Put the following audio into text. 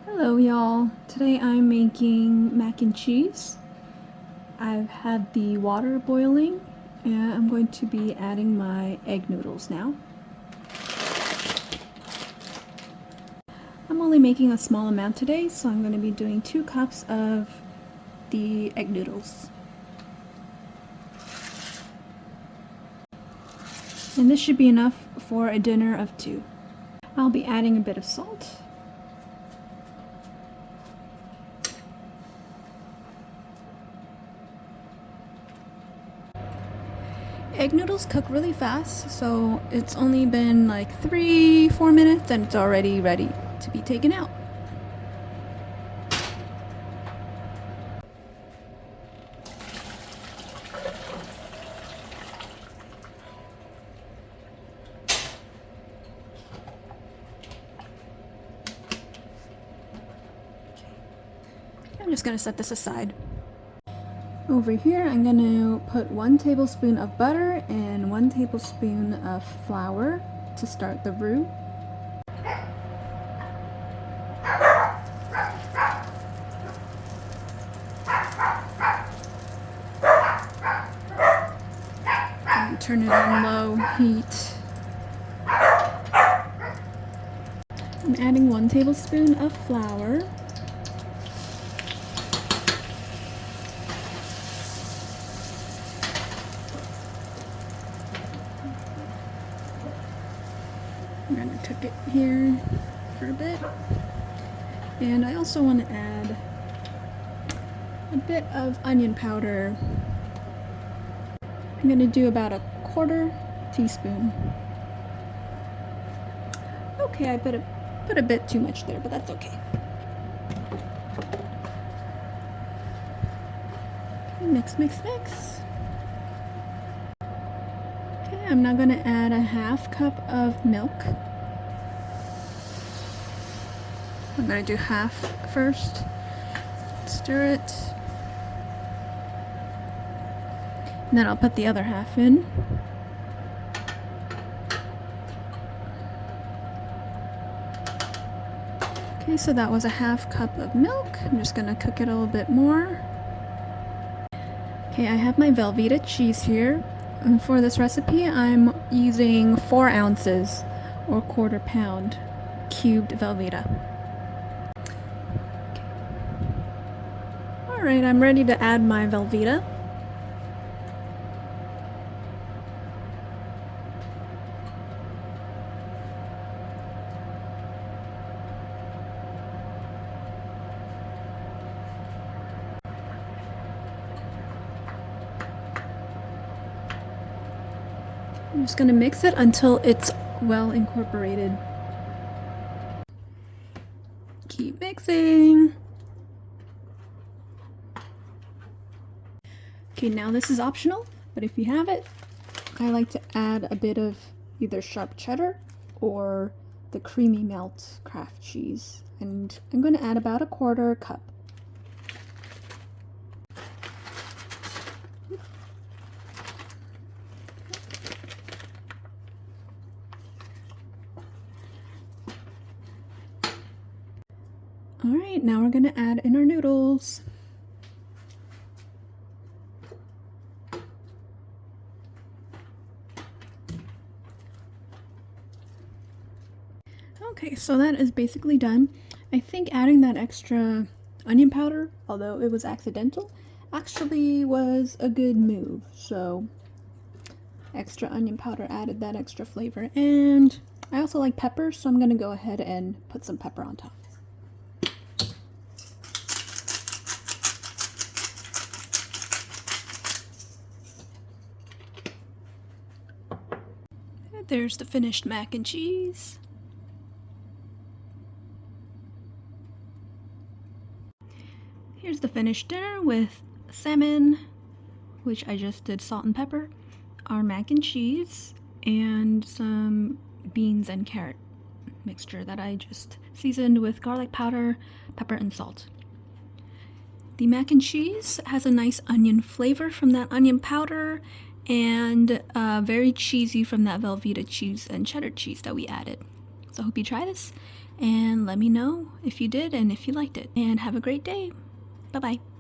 Hello y'all, today I'm making mac and cheese. I've had the water boiling and I'm going to be adding my egg noodles now. I'm only making a small amount today, so I'm going to be doing 2 cups of the egg noodles. And this should be enough for a dinner of 2. I'll be adding a bit of salt. Egg noodles cook really fast, so it's only been like 3-4 minutes and it's already ready to be taken out. I'm just gonna set this aside. Over here, I'm going to put 1 tablespoon of butter and 1 tablespoon of flour to start the roux. And turn it on low heat. I'm adding 1 tablespoon of flour. I'm going to cook it here for a bit. And I also want to add a bit of onion powder. I'm going to do about 1/4 teaspoon. Okay, I put a bit too much there, but that's okay. Mix, mix, mix. Okay, I'm now going to add 1/2 cup of milk. I'm going to do half first. Stir it. And then I'll put the other half in. Okay, so that was 1/2 cup of milk. I'm just going to cook it a little bit more. Okay, I have my Velveeta cheese here. And for this recipe, I'm using 4 ounces or 1/4 pound cubed Velveeta. Okay. Alright, I'm ready to add my Velveeta. I'm just going to mix it until it's well incorporated. Keep mixing. Okay, now this is optional, but if you have it, I like to add a bit of either sharp cheddar or the creamy melt Kraft cheese. And I'm going to add about 1/4 cup. Alright, now we're going to add in our noodles. Okay, so that is basically done. I think adding that extra onion powder, although it was accidental, actually was a good move. So extra onion powder added that extra flavor. And I also like pepper, so I'm going to go ahead and put some pepper on top. There's the finished mac and cheese. Here's the finished dinner with salmon, which I just did salt and pepper, our mac and cheese, and some beans and carrot mixture that I just seasoned with garlic powder, pepper, and salt. The mac and cheese has a nice onion flavor from that onion powder, and very cheesy from that Velveeta cheese and cheddar cheese that we added. So I hope you try this, and let me know if you did and if you liked it. And have a great day. Bye bye.